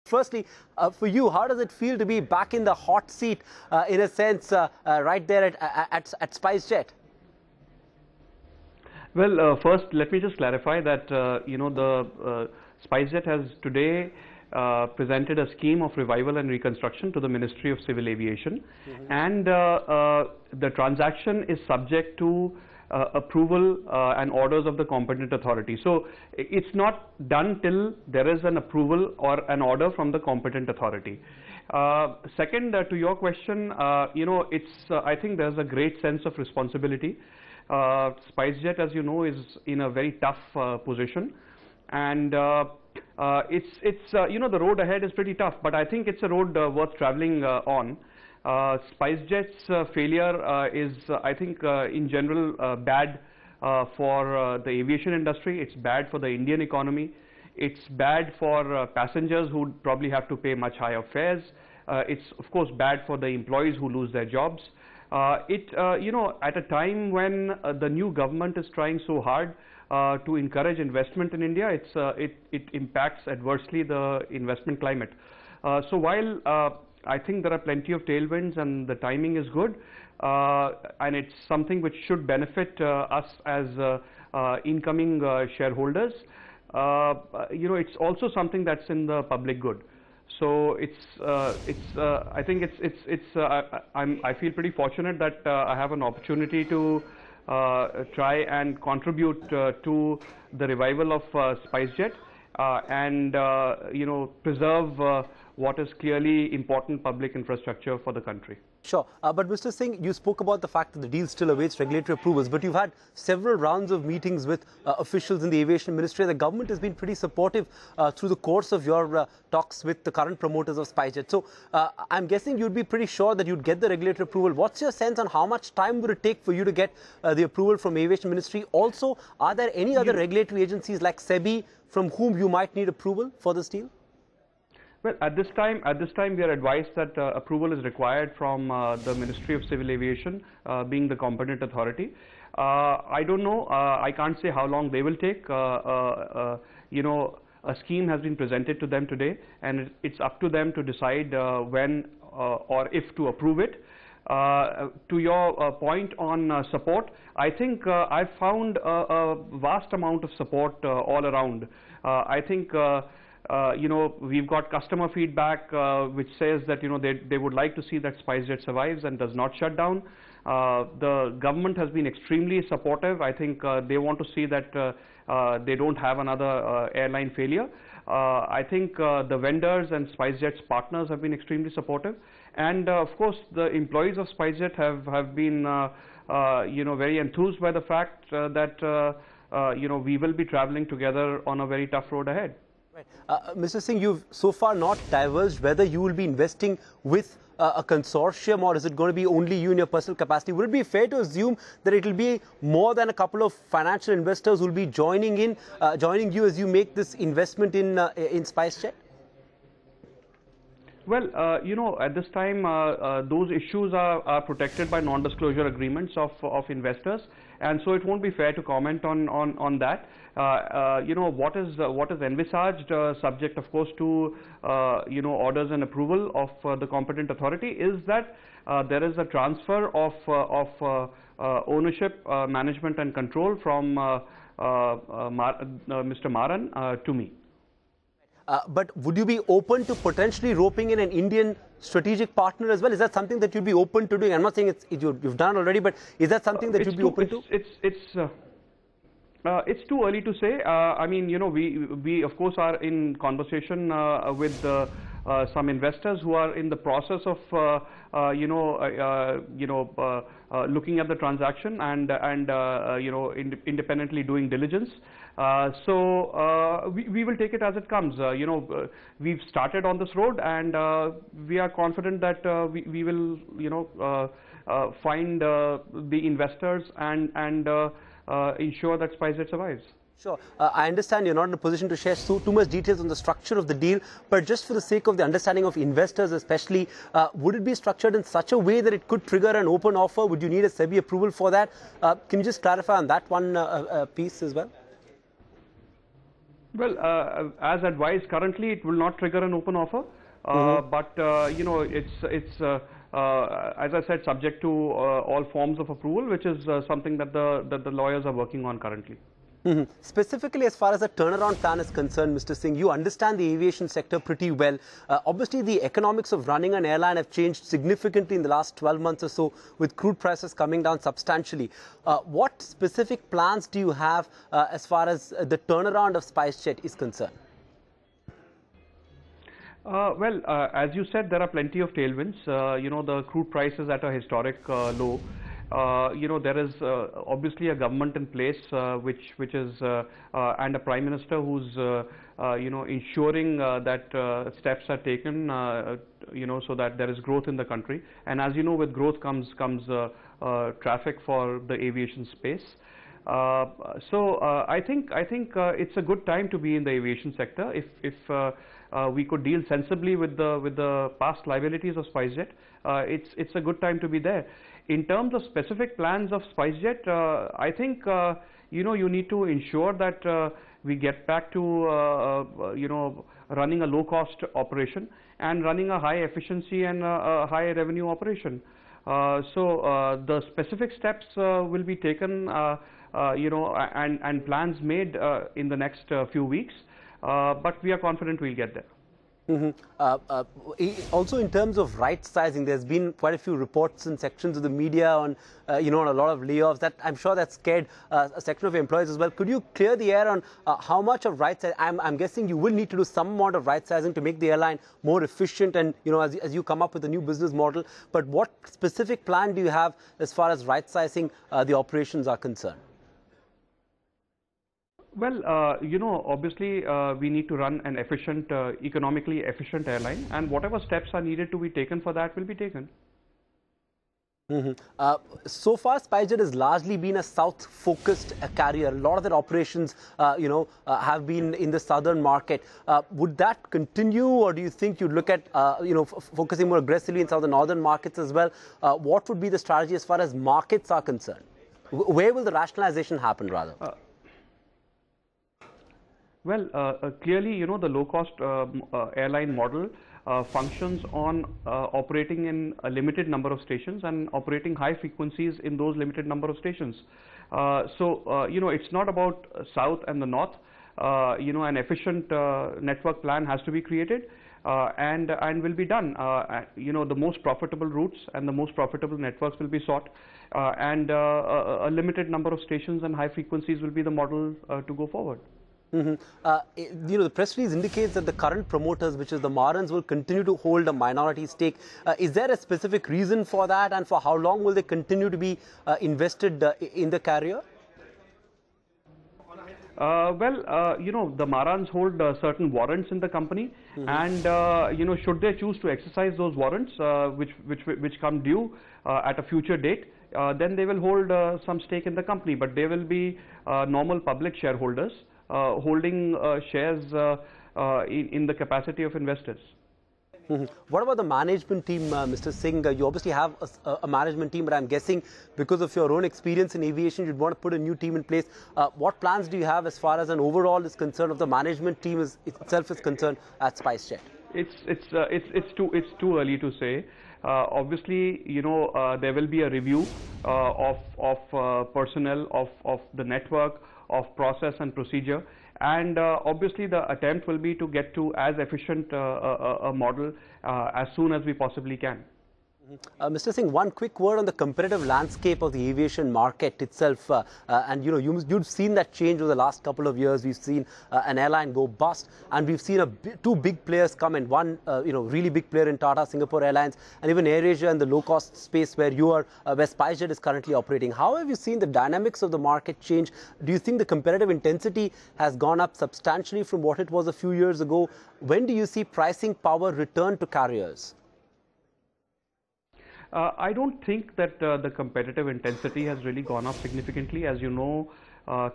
Firstly, for you, how does it feel to be back in the hot seat, in a sense, right there at SpiceJet? Well, first, let me just clarify that, the SpiceJet has today presented a scheme of revival and reconstruction to the Ministry of Civil Aviation. And the transaction is subject to approval and orders of the competent authority. So it's not done till there is an approval or an order from the competent authority. Second, to your question, I think there's a great sense of responsibility. SpiceJet, as you know, is in a very tough position, and the road ahead is pretty tough, but I think it's a road worth traveling on. SpiceJet's failure is, I think, in general bad for the aviation industry. It's bad for the Indian economy. It's bad for passengers who probably have to pay much higher fares. It's, of course, bad for the employees who lose their jobs. At a time when the new government is trying so hard to encourage investment in India, it impacts adversely the investment climate. So while I think there are plenty of tailwinds and the timing is good, and it's something which should benefit us as incoming shareholders, it's also something that's in the public good. So I think I feel pretty fortunate that I have an opportunity to try and contribute to the revival of SpiceJet and preserve what is clearly important public infrastructure for the country. Sure, but Mr. Singh, you spoke about the fact that the deal still awaits regulatory approvals, but you've had several rounds of meetings with officials in the aviation ministry. The government has been pretty supportive through the course of your talks with the current promoters of SpiceJet. So I'm guessing you'd be pretty sure that you'd get the regulatory approval. What's your sense on how much time would it take for you to get the approval from aviation ministry? Also, are there any other regulatory agencies like SEBI from whom you might need approval for this deal? Well, at this time, we are advised that approval is required from the Ministry of Civil Aviation, being the competent authority. I don't know. I can't say how long they will take. A scheme has been presented to them today, and it's up to them to decide when or if to approve it. To your point on support, I think I've found a vast amount of support all around. I think we've got customer feedback which says that they would like to see that SpiceJet survives and does not shut down. The government has been extremely supportive. I think they want to see that they don't have another airline failure. I think the vendors and SpiceJet's partners have been extremely supportive, and of course the employees of SpiceJet have been very enthused by the fact that we will be traveling together on a very tough road ahead. Right. Mr. Singh, you've so far not divulged whether you will be investing with a consortium, or is it going to be only you in your personal capacity? Would it be fair to assume that it will be more than a couple of financial investors who will be joining you as you make this investment in SpiceJet? Well, at this time, those issues are protected by non-disclosure agreements of investors, and so it won't be fair to comment on that. What is envisaged, subject, of course, to orders and approval of the competent authority, is that there is a transfer of ownership, management, and control from Mr. Maran to me. But would you be open to potentially roping in an Indian strategic partner as well? Is that something that you'd be open to doing? I'm not saying you've done already, but is that something that you'd be open to? It's too early to say. I mean, we of course are in conversation with some investors who are in the process of looking at the transaction and independently doing diligence. So we will take it as it comes. We've started on this road, and we are confident that we will find the investors and ensure that SpiceJet survives. Sure. I understand you're not in a position to share too much details on the structure of the deal, but just for the sake of the understanding of investors especially, would it be structured in such a way that it could trigger an open offer? Would you need a SEBI approval for that? Can you just clarify on that one piece as well? Well, as advised, currently it will not trigger an open offer, but you know, it's as I said, subject to all forms of approval, which is something that the lawyers are working on currently. Specifically, as far as the turnaround plan is concerned, Mr. Singh, you understand the aviation sector pretty well. Obviously, the economics of running an airline have changed significantly in the last 12 months or so, with crude prices coming down substantially. What specific plans do you have as far as the turnaround of SpiceJet is concerned? Well, as you said, there are plenty of tailwinds. You know, the crude price is at a historic low. You know, there is obviously a government in place which is and a prime minister who's you know, ensuring that steps are taken you know, so that there is growth in the country. And as you know, with growth comes traffic for the aviation space. So I think it's a good time to be in the aviation sector if we could deal sensibly with the past liabilities of SpiceJet. It's a good time to be there. In terms of specific plans of SpiceJet, I think you know, you need to ensure that we get back to you know, running a low-cost operation and running a high efficiency and a high revenue operation. So the specific steps will be taken, you know, and plans made in the next few weeks. But we are confident we'll get there. Also, in terms of right sizing, there's been quite a few reports in sections of the media on, you know, on a lot of layoffs. That I'm sure that scared a section of employees as well. Could you clear the air on how much of right sizing? I'm guessing you will need to do some amount of right sizing to make the airline more efficient, and you know, as you come up with a new business model. But what specific plan do you have as far as right sizing the operations are concerned? Well, you know, obviously we need to run an efficient, economically efficient airline, and whatever steps are needed to be taken for that will be taken. So far, SpiceJet has largely been a south-focused carrier. A lot of their operations, you know, have been in the southern market. Would that continue, or do you think you'd look at, you know, focusing more aggressively in some of the northern markets as well? What would be the strategy as far as markets are concerned? Where will the rationalization happen, rather? Well, clearly, you know, the low-cost airline model functions on operating in a limited number of stations and operating high frequencies in those limited number of stations. So, you know, it's not about south and the north. You know, an efficient network plan has to be created and will be done. You know, the most profitable routes and the most profitable networks will be sought, and a limited number of stations and high frequencies will be the model to go forward. You know, the press release indicates that the current promoters, which is the Marans, will continue to hold a minority stake. Is there a specific reason for that, and for how long will they continue to be invested in the carrier? Well, you know, the Marans hold certain warrants in the company, and you know, should they choose to exercise those warrants, which come due at a future date, then they will hold some stake in the company, but they will be normal public shareholders. Holding shares in the capacity of investors. What about the management team, Mr. Singh? You obviously have a management team, but I'm guessing because of your own experience in aviation, you'd want to put a new team in place. What plans do you have as far as an overall is concerned, of the management team itself is concerned at SpiceJet? It's too early to say. Obviously, you know, there will be a review of personnel, of the network, of process and procedure, and obviously the attempt will be to get to as efficient a model as soon as we possibly can. Mr. Singh, one quick word on the competitive landscape of the aviation market itself. And, you know, you've seen that change over the last couple of years. We've seen an airline go bust, and we've seen two big players come in. One, you know, really big player in Tata Singapore Airlines, and even AirAsia in the low-cost space where where SpiceJet is currently operating. How have you seen the dynamics of the market change? Do you think the competitive intensity has gone up substantially from what it was a few years ago? When do you see pricing power return to carriers? I don't think that the competitive intensity has really gone up significantly. As you know,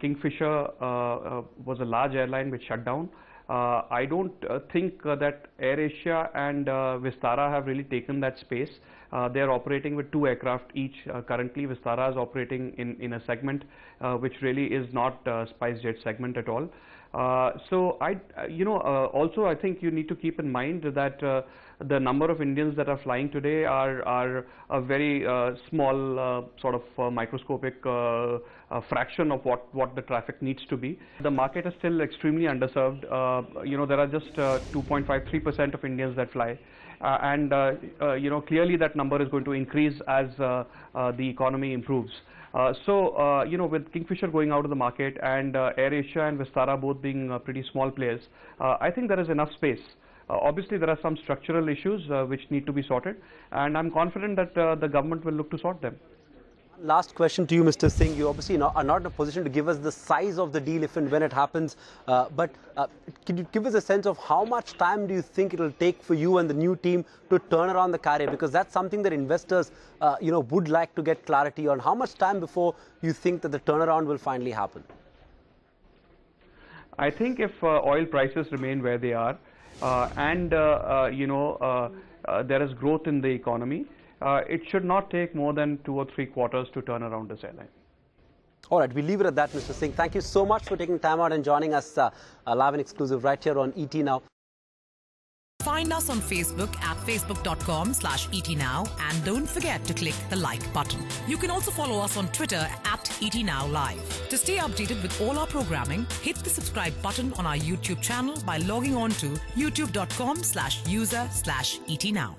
Kingfisher was a large airline which shut down. I don't think that AirAsia and Vistara have really taken that space. They are operating with 2 aircraft each. Currently, Vistara is operating in a segment which really is not SpiceJet segment at all. So also I think you need to keep in mind that the number of Indians that are flying today are a very small sort of microscopic fraction of what the traffic needs to be. The market is still extremely underserved. There are just 2.53% of Indians that fly. Clearly that number is going to increase as the economy improves. With Kingfisher going out of the market and AirAsia and Vistara both being pretty small players, I think there is enough space. Obviously, there are some structural issues which need to be sorted, and I'm confident that the government will look to sort them. Last question to you, Mr. Singh. You obviously are not in a position to give us the size of the deal if and when it happens. But can you give us a sense of how much time do you think it will take for you and the new team to turn around the carrier? Because that's something that investors, would like to get clarity on. How much time before you think that the turnaround will finally happen? I think if oil prices remain where they are, there is growth in the economy, it should not take more than 2 or 3 quarters to turn around this airline. All right, we'll leave it at that, Mr. Singh. Thank you so much for taking time out and joining us live and exclusive right here on ET Now. Find us on Facebook at facebook.com/ETNow and don't forget to click the like button. You can also follow us on Twitter at ETNowLive. To stay updated with all our programming, hit the subscribe button on our YouTube channel by logging on to youtube.com/user/ETNow.